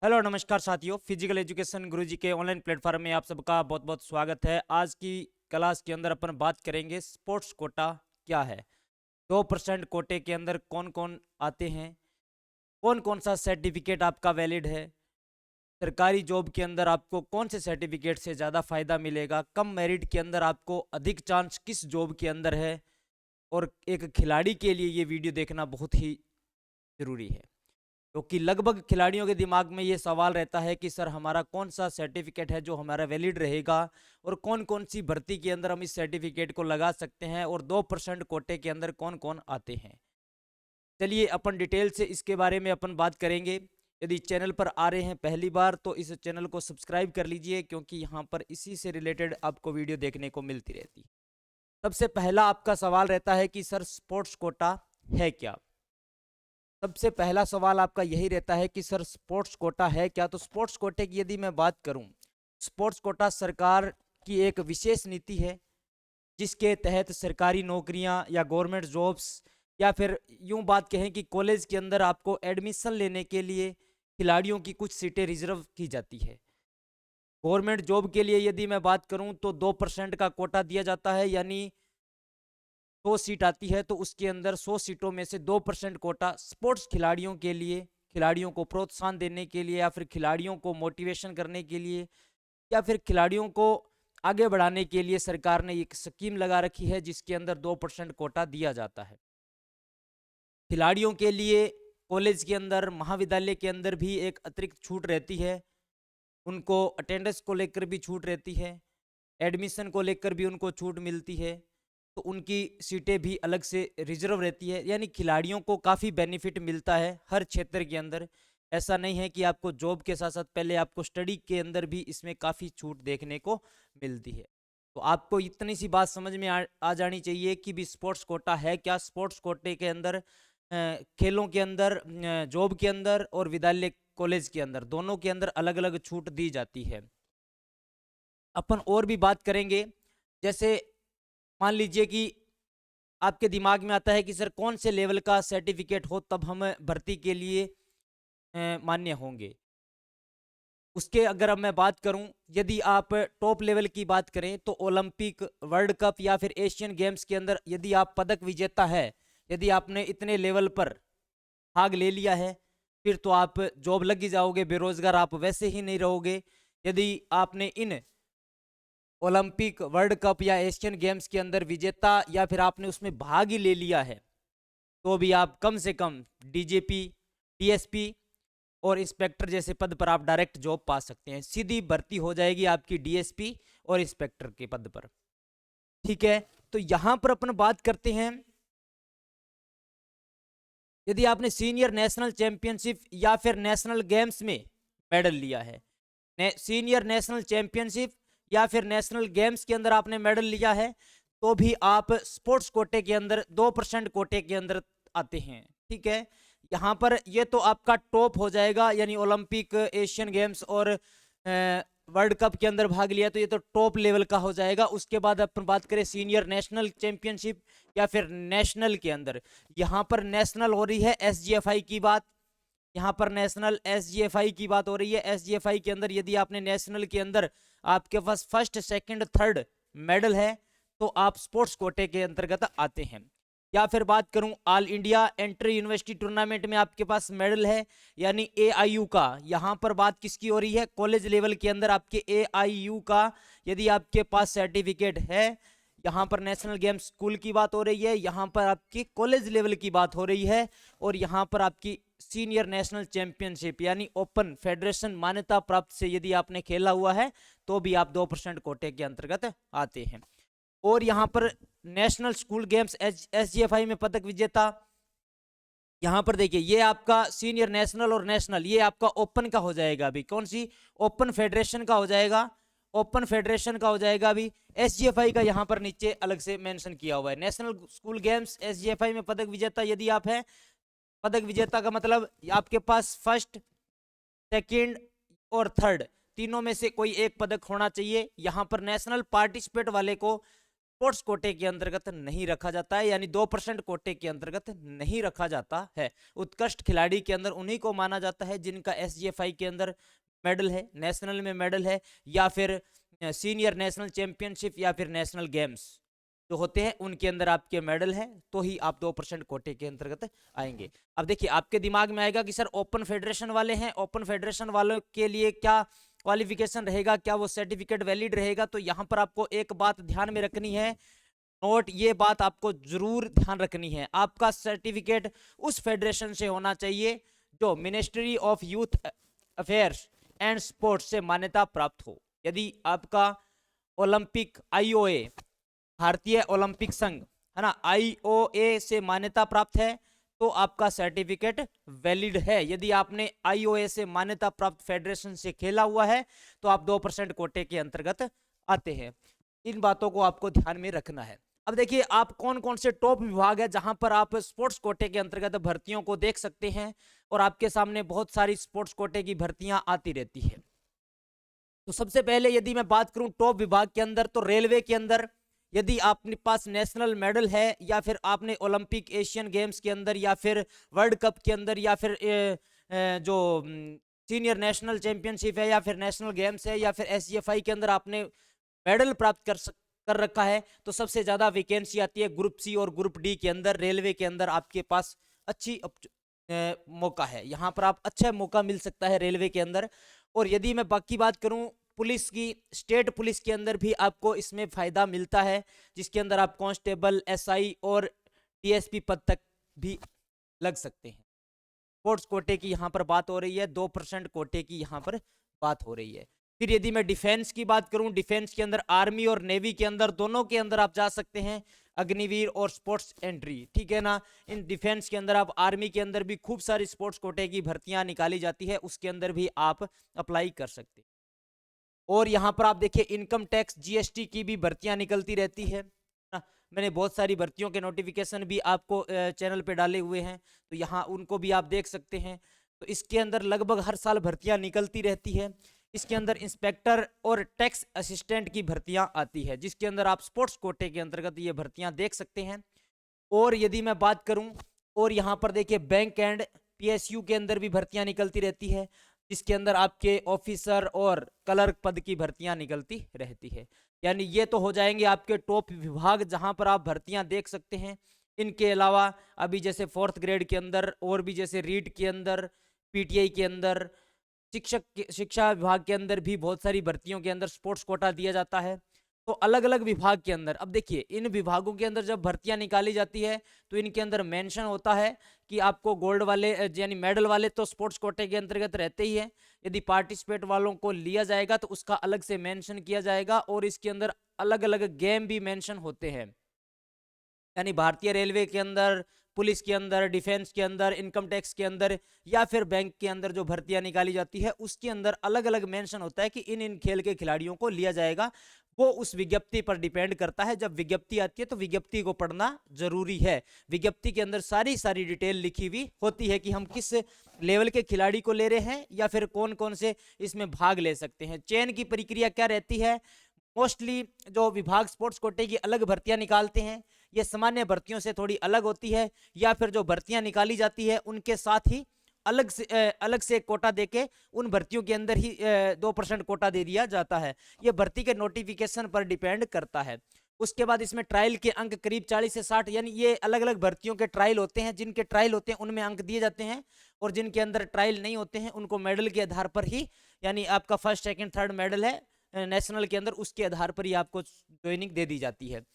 Hello नमस्कार साथियों, physical education गुरुजी के ऑनलाइन प्लेटफॉर्म में आप सबका बहुत बहुत स्वागत है। आज की क्लास के अंदर अपन बात करेंगे स्पोर्ट्स कोटा क्या है। 2% कोटे के अंदर कौन कौन आते हैं, कौन कौन सा सर्टिफिकेट आपका वैलिड है, सरकारी जॉब के अंदर आपको कौन से सर्टिफिकेट से ज़्यादा फायदा मिलेगा, कम मेरिट के अंदर आपको अधिक चांस किस जॉब के अंदर है। और एक खिलाड़ी के लिए ये वीडियो देखना बहुत ही ज़रूरी है, क्योंकि लगभग खिलाड़ियों के दिमाग में ये सवाल रहता है कि सर हमारा कौन सा सर्टिफिकेट है जो हमारा वैलिड रहेगा और कौन कौन सी भर्ती के अंदर हम इस सर्टिफिकेट को लगा सकते हैं और 2% कोटे के अंदर कौन कौन आते हैं। चलिए अपन डिटेल से इसके बारे में अपन बात करेंगे। यदि चैनल पर आ रहे हैं पहली बार तो इस चैनल को सब्सक्राइब कर लीजिए, क्योंकि यहाँ पर इसी से रिलेटेड आपको वीडियो देखने को मिलती रहती। सबसे पहला आपका सवाल रहता है कि सर स्पोर्ट्स कोटा है क्या। सबसे पहला सवाल आपका यही रहता है कि सर स्पोर्ट्स कोटा है क्या। तो स्पोर्ट्स कोटे की यदि मैं बात करूं, स्पोर्ट्स कोटा सरकार की एक विशेष नीति है, जिसके तहत सरकारी नौकरियां या गवर्नमेंट जॉब्स या फिर यूं बात कहें कि कॉलेज के अंदर आपको एडमिशन लेने के लिए खिलाड़ियों की कुछ सीटें रिजर्व की जाती है। गवर्नमेंट जॉब के लिए यदि मैं बात करूं तो 2% का कोटा दिया जाता है, यानी 100 सीट आती है तो उसके अंदर 100 सीटों में से 2% कोटा स्पोर्ट्स खिलाड़ियों के लिए, खिलाड़ियों को प्रोत्साहन देने के लिए या फिर खिलाड़ियों को मोटिवेशन करने के लिए या फिर खिलाड़ियों को आगे बढ़ाने के लिए सरकार ने एक स्कीम लगा रखी है, जिसके अंदर 2% कोटा दिया जाता है। खिलाड़ियों के लिए कॉलेज के अंदर, महाविद्यालय के अंदर भी एक अतिरिक्त छूट रहती है। उनको अटेंडेंस को लेकर भी छूट रहती है, एडमिशन को लेकर भी उनको छूट मिलती है, तो उनकी सीटें भी अलग से रिजर्व रहती है। यानी खिलाड़ियों को काफ़ी बेनिफिट मिलता है हर क्षेत्र के अंदर। ऐसा नहीं है कि आपको जॉब के साथ साथ पहले आपको स्टडी के अंदर भी इसमें काफ़ी छूट देखने को मिलती है। तो आपको इतनी सी बात समझ में आ जानी चाहिए कि भी स्पोर्ट्स कोटा है क्या। स्पोर्ट्स कोटे के अंदर खेलों के अंदर, जॉब के अंदर और विद्यालय कॉलेज के अंदर, दोनों के अंदर अलग अलग छूट दी जाती है। अपन और भी बात करेंगे, जैसे मान लीजिए कि आपके दिमाग में आता है कि सर कौन से लेवल का सर्टिफिकेट हो तब हम भर्ती के लिए मान्य होंगे। उसके अगर अब मैं बात करूं, यदि आप टॉप लेवल की बात करें तो ओलंपिक, वर्ल्ड कप या फिर एशियन गेम्स के अंदर यदि आप पदक विजेता है, यदि आपने इतने लेवल पर भाग ले लिया है, फिर तो आप जॉब लग ही जाओगे, बेरोजगार आप वैसे ही नहीं रहोगे। यदि आपने इन ओलंपिक, वर्ल्ड कप या एशियन गेम्स के अंदर विजेता या फिर आपने उसमें भाग ही ले लिया है, तो भी आप कम से कम डीजीपी, डीएसपी और इंस्पेक्टर जैसे पद पर आप डायरेक्ट जॉब पा सकते हैं। सीधी भर्ती हो जाएगी आपकी डीएसपी और इंस्पेक्टर के पद पर। ठीक है, तो यहां पर अपन बात करते हैं, यदि आपने सीनियर नेशनल चैंपियनशिप या फिर नेशनल गेम्स में मेडल लिया है, सीनियर नेशनल चैंपियनशिप या फिर नेशनल गेम्स के अंदर आपने मेडल लिया है, तो भी आप स्पोर्ट्स कोटे के अंदर 2% कोटे के अंदर आते हैं। ठीक है, यहाँ पर ये तो आपका टॉप हो जाएगा, यानी ओलंपिक, एशियन गेम्स और वर्ल्ड कप के अंदर भाग लिया तो ये तो टॉप लेवल का हो जाएगा। उसके बाद अपन बात करें सीनियर नेशनल चैंपियनशिप या फिर नेशनल के अंदर, यहाँ पर नेशनल हो रही है एसजीएफआई की बात, यहाँ पर नेशनल एसजीएफआई की बात हो रही है। एसजीएफआई के अंदर यदि आपने नेशनल के अंदर आपके पास फर्स्ट, सेकंड, थर्ड मेडल है तो आप स्पोर्ट्स कोटे के अंतर्गत आते हैं। या फिर बात करूं all India entry university tournament में आपके पास मेडल है, यानी एआईयू का, यहाँ पर बात किसकी हो रही है, कॉलेज लेवल के अंदर आपके एआईयू का यदि आपके पास सर्टिफिकेट है, यहाँ पर नेशनल गेम्स स्कूल की बात हो रही है, यहाँ पर आपकी कॉलेज लेवल की बात हो रही है, और यहाँ पर आपकी सीनियर नेशनल चैंपियनशिप यानी ओपन फेडरेशन मान्यता प्राप्त से यदि आपने खेला हुआ है तो भी आप 2% कोटे के अंतर्गत आते हैं। और यहाँ पर नेशनल स्कूल गेम्स एसजीएफआई में पदक विजेता, यहाँ पर देखिए ये आपका सीनियर नेशनल और नेशनल, ये आपका ओपन का हो जाएगा अभी, कौन सी, ओपन फेडरेशन का हो जाएगा, ओपन फेडरेशन का हो जाएगा अभी। एसजीएफआई का यहाँ पर नीचे अलग से मेंशन किया हुआ है। नेशनल स्कूल गेम्स एसजीएफआई में पदक विजेता यदि आप हैं, पदक विजेता का मतलब आपके पास फर्स्ट, सेकंड और थर्ड तीनों में से कोई एक पदक होना चाहिए। यहाँ पर नेशनल पार्टिसिपेट वाले को स्पोर्ट्स कोटे के अंतर्गत नहीं रखा जाता है, यानी 2% कोटे के अंतर्गत नहीं रखा जाता है। उत्कृष्ट खिलाड़ी के अंदर उन्हीं को माना जाता है जिनका एसजीएफआई के अंदर मेडल है, नेशनल में मेडल है, या फिर सीनियर नेशनल चैंपियनशिप या फिर नेशनल गेम्स जो होते हैं उनके अंदर आपके मेडल है, तो ही आप 2% कोटे के अंतर्गत आएंगे। अब देखिए आपके दिमाग में आएगा कि सर ओपन फेडरेशन वाले हैं, ओपन फेडरेशन वालों के लिए क्या क्वालिफिकेशन रहेगा, क्या वो सर्टिफिकेट वैलिड रहेगा? तो यहाँ पर आपको एक बात ध्यान में रखनी है, नोट, ये बात आपको जरूर ध्यान रखनी है, आपका सर्टिफिकेट उस फेडरेशन से होना चाहिए जो ministry of youth affairs and sports से मान्यता प्राप्त हो। यदि आपका ओलंपिक आईओए, भारतीय ओलंपिक संघ है ना, आईओए से मान्यता प्राप्त है तो आपका सर्टिफिकेट वैलिड है। यदि आपने आईओए से मान्यता प्राप्त फेडरेशन से खेला हुआ है तो आप 2% कोटे के अंतर्गत आते हैं। इन बातों को आपको ध्यान में रखना है। अब देखिए आप कौन कौन से टॉप विभाग है जहां पर आप स्पोर्ट्स कोटे के अंतर्गत भर्तियों को देख सकते हैं, और आपके सामने बहुत सारी स्पोर्ट्स कोटे की भर्तियां आती रहती है। तो सबसे पहले यदि मैं बात करूं टॉप विभाग के अंदर, तो रेलवे के अंदर यदि आपके पास नेशनल मेडल है, या फिर आपने ओलंपिक एशियन गेम्स के अंदर या फिर वर्ल्ड कप के अंदर या फिर जो सीनियर नेशनल चैंपियनशिप है या फिर नेशनल गेम्स है या फिर एसजीएफआई के अंदर आपने मेडल प्राप्त कर रखा है, तो सबसे ज्यादा वैकेंसी आती है ग्रुप सी और ग्रुप डी के अंदर। रेलवे के अंदर आपके पास अच्छी मौका है, यहाँ पर आप अच्छा मौका मिल सकता है रेलवे के अंदर। और यदि मैं बाकी बात करूं पुलिस की, स्टेट पुलिस के अंदर भी आपको इसमें फायदा मिलता है, जिसके अंदर आप कांस्टेबल, एसआई और डीएसपी पद तक भी लग सकते हैं। स्पोर्ट्स कोटे की यहाँ पर बात हो रही है, 2% कोटे की यहाँ पर बात हो रही है। फिर यदि मैं डिफेंस की बात करूं, डिफेंस के अंदर आर्मी और नेवी के अंदर दोनों के अंदर आप जा सकते हैं, अग्निवीर और स्पोर्ट्स एंट्री, ठीक है ना। इन डिफेंस के अंदर आप, आर्मी के अंदर भी खूब सारी स्पोर्ट्स कोटे की भर्तियां निकाली जाती है, उसके अंदर भी आप अप्लाई कर सकते हैं। और यहाँ पर आप देखिए इनकम टैक्स, जीएसटी की भी भर्तियां निकलती रहती है ना। मैंने बहुत सारी भर्तियों के नोटिफिकेशन भी आपको चैनल पे डाले हुए हैं, तो यहाँ उनको भी आप देख सकते हैं। तो इसके अंदर लगभग हर साल भर्तियां निकलती रहती है। इसके अंदर इंस्पेक्टर और टैक्स असिस्टेंट की भर्तियां आती है, जिसके अंदर आप स्पोर्ट्स कोटे के अंतर्गत ये भर्तियां देख सकते हैं। और यदि मैं बात करूं, और यहाँ पर देखिए बैंक एंड पीएसयू के अंदर भी भर्तियां निकलती रहती है, जिसके अंदर आपके ऑफिसर और क्लर्क पद की भर्तियां निकलती रहती है। यानी ये तो हो जाएंगे आपके टॉप विभाग जहां पर आप भर्तियां देख सकते हैं। इनके अलावा अभी जैसे 4th ग्रेड के अंदर, और भी जैसे रीड के अंदर, पीटीआई के अंदर, शिक्षा विभाग के अंदर भी बहुत सारी भर्तियों के अंदर स्पोर्ट्स कोटा दिया जाता है। तो अलग अलग विभाग के अंदर, अब देखिए इन विभागों के अंदर जब भर्तियां निकाली जाती है तो इनके अंदर मेंशन होता है कि आपको गोल्ड वाले यानी मेडल वाले तो स्पोर्ट्स कोटे के अंतर्गत रहते ही है, यदि पार्टिसिपेट वालों को लिया जाएगा तो उसका अलग से मेंशन किया जाएगा। और इसके अंदर अलग अलग गेम भी मेंशन होते हैं, यानी भारतीय रेलवे के अंदर, पुलिस के अंदर, डिफेंस के अंदर, इनकम टैक्स के अंदर, या फिर बैंक के अंदर जो भर्तियां निकाली जाती है उसके अंदर अलग अलग मेंशन होता है कि इन इन खेल के खिलाड़ियों को लिया जाएगा। वो उस विज्ञप्ति पर डिपेंड करता है। जब विज्ञप्ति आती है तो विज्ञप्ति को पढ़ना जरूरी है। विज्ञप्ति के अंदर सारी सारी डिटेल लिखी हुई होती है कि हम किस लेवल के खिलाड़ी को ले रहे हैं, या फिर कौन कौन से इसमें भाग ले सकते हैं। चयन की प्रक्रिया क्या रहती है, मोस्टली जो विभाग स्पोर्ट्स कोटे की अलग भर्तियां निकालते हैं, ये सामान्य भर्तियों से थोड़ी अलग होती है, या फिर जो भर्तियां निकाली जाती है उनके साथ ही अलग से कोटा देके उन भर्तियों के अंदर ही 2% कोटा दे दिया जाता है। ये भर्ती के नोटिफिकेशन पर डिपेंड करता है। उसके बाद इसमें ट्रायल के अंक करीब 40 से 60, यानी ये अलग अलग भर्तियों के ट्रायल होते हैं। जिनके ट्रायल होते हैं उनमें अंक दिए जाते हैं, और जिनके अंदर ट्रायल नहीं होते हैं उनको मेडल के आधार पर ही, यानी आपका फर्स्ट सेकंड थर्ड मेडल है नेशनल के अंदर, उसके आधार पर ही आपको ज्वाइनिंग दे दी जाती है।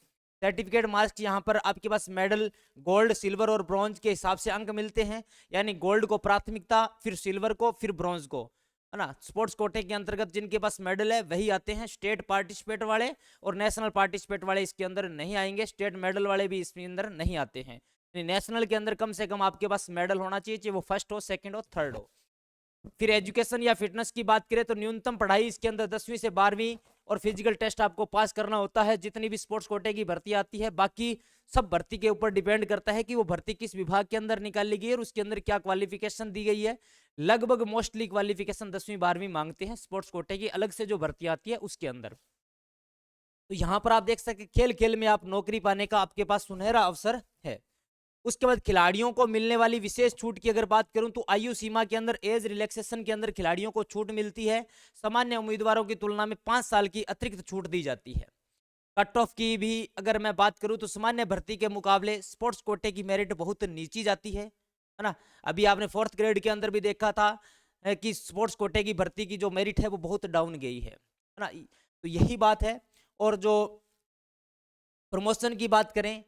सर्टिफिकेट मार्क्स यहाँ पर आपके पास मेडल गोल्ड, सिल्वर और ब्रॉन्ज के हिसाब से अंक मिलते हैं, यानी गोल्ड को प्राथमिकता, फिर सिल्वर को, फिर ब्रॉन्ज को, है ना। स्पोर्ट्स कोटे के अंतर्गत जिनके पास मेडल है वही आते हैं। स्टेट पार्टिसिपेट वाले और नेशनल पार्टिसिपेट वाले इसके अंदर नहीं आएंगे, स्टेट मेडल वाले भी इसके अंदर नहीं आते हैं। नेशनल के अंदर कम से कम आपके पास मेडल होना चाहिए, चाहे वो फर्स्ट हो, सेकंड हो, थर्ड हो। फिर एजुकेशन या फिटनेस की बात करें तो न्यूनतम पढ़ाई इसके अंदर 10वीं से 12वीं और फिजिकल टेस्ट आपको पास करना होता है, जितनी भी स्पोर्ट्स कोटे की भर्ती आती है। बाकी सब भर्ती के ऊपर डिपेंड करता है कि वो भर्ती किस विभाग के अंदर निकाली गई है और उसके अंदर क्या क्वालिफिकेशन दी गई है। लगभग मोस्टली क्वालिफिकेशन 10वीं 12वीं मांगते हैं स्पोर्ट्स कोटे की, अलग से जो भर्ती आती है उसके अंदर। तो यहाँ पर आप देख सकते हैं खेल खेल में आप नौकरी पाने का आपके पास सुनहरा अवसर है। उसके बाद खिलाड़ियों को मिलने वाली विशेष छूट की अगर बात करूं तो आयु सीमा के अंदर एज रिलैक्सेशन के अंदर खिलाड़ियों को छूट मिलती है। सामान्य उम्मीदवारों की तुलना में 5 साल की अतिरिक्त छूट दी जाती है। कट ऑफ की भी अगर मैं बात करूं तो सामान्य भर्ती के मुकाबले स्पोर्ट्स कोटे की मेरिट बहुत नीची जाती है ना। अभी आपने 4th ग्रेड के अंदर भी देखा था कि स्पोर्ट्स कोटे की भर्ती की जो मेरिट है वो बहुत डाउन गई है ना। तो यही बात है। और जो प्रमोशन की बात करें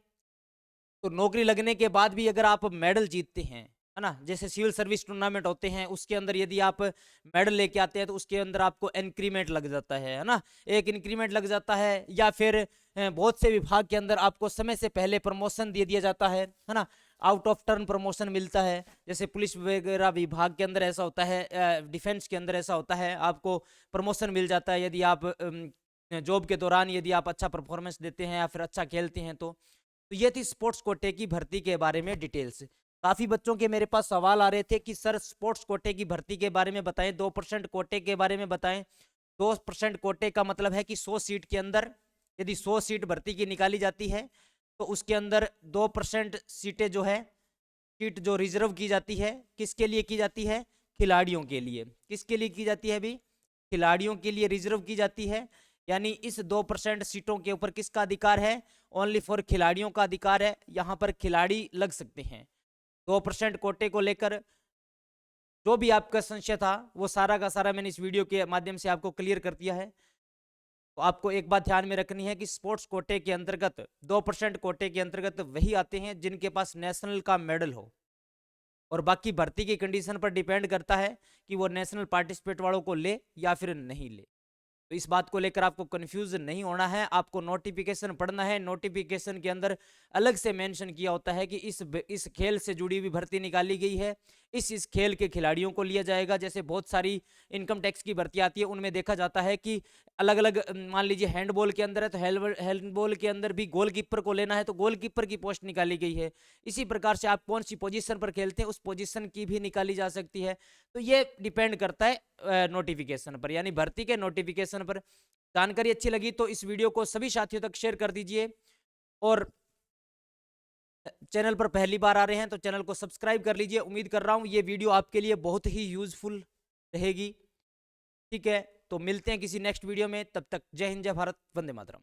तो नौकरी लगने के बाद भी अगर आप मेडल जीतते हैं, है ना, जैसे सिविल सर्विस टूर्नामेंट होते हैं उसके अंदर यदि आप मेडल लेके आते हैं तो उसके अंदर आपको इंक्रीमेंट लग जाता है ना, एक इंक्रीमेंट लग जाता है। या फिर बहुत से विभाग के अंदर आपको समय से पहले प्रमोशन दे दिया जाता है ना, आउट ऑफ टर्न प्रमोशन मिलता है। जैसे पुलिस वगैरह विभाग के अंदर ऐसा होता है, डिफेंस के अंदर ऐसा होता है, आपको प्रमोशन मिल जाता है यदि आप जॉब के दौरान यदि आप अच्छा परफॉर्मेंस देते हैं या फिर अच्छा खेलते हैं। तो ये थी स्पोर्ट्स कोटे की भर्ती के बारे में डिटेल्स। काफी बच्चों के मेरे पास सवाल आ रहे थे कि सर स्पोर्ट्स कोटे की भर्ती के बारे में बताएं, 2% कोटे के बारे में बताएं। 2% कोटे का मतलब है कि 100 सीट के अंदर यदि 100 सीट भर्ती की निकाली जाती है तो उसके अंदर 2% सीटें जो है, सीट जो रिजर्व की जाती है, किसके लिए की जाती है? खिलाड़ियों के लिए। किसके लिए की जाती है अभी? खिलाड़ियों के लिए रिजर्व की जाती है। यानी इस 2% सीटों के ऊपर किसका अधिकार है? ओनली फॉर खिलाड़ियों का अधिकार है। यहां पर खिलाड़ी लग सकते हैं। 2% कोटे को लेकर जो भी आपका संशय था वो सारा का सारा मैंने इस वीडियो के माध्यम से आपको क्लियर कर दिया है। तो आपको एक बात ध्यान में रखनी है कि स्पोर्ट्स कोटे के अंतर्गत 2% कोटे के अंतर्गत वही आते हैं जिनके पास नेशनल का मेडल हो, और बाकी भर्ती की कंडीशन पर डिपेंड करता है कि वो नेशनल पार्टिसिपेट वालों को ले या फिर नहीं ले। तो इस बात को लेकर आपको कंफ्यूज नहीं होना है। आपको नोटिफिकेशन पढ़ना है। नोटिफिकेशन के अंदर अलग से मेंशन किया होता है कि इस खेल से जुड़ी हुई भर्ती निकाली गई है, इस खेल के खिलाड़ियों को लिया जाएगा। जैसे बहुत सारी इनकम टैक्स की भर्ती आती है, उनमें देखा जाता है कि अलग अलग, मान लीजिए हैंडबॉल के अंदर है तो हैंडबॉल के अंदर भी गोलकीपर को लेना है तो गोलकीपर की पोस्ट निकाली गई है। इसी प्रकार से आप कौन सी पोजीशन पर खेलते हैं उस पोजीशन की भी निकाली जा सकती है। तो ये डिपेंड करता है नोटिफिकेशन पर, यानी भर्ती के नोटिफिकेशन पर। जानकारी अच्छी लगी तो इस वीडियो को सभी साथियों तक शेयर कर दीजिए, और चैनल पर पहली बार आ रहे हैं तो चैनल को सब्सक्राइब कर लीजिए। उम्मीद कर रहा हूं ये वीडियो आपके लिए बहुत ही यूजफुल रहेगी। ठीक है, तो मिलते हैं किसी नेक्स्ट वीडियो में। तब तक जय हिंद, जय भारत, वंदे मातरम।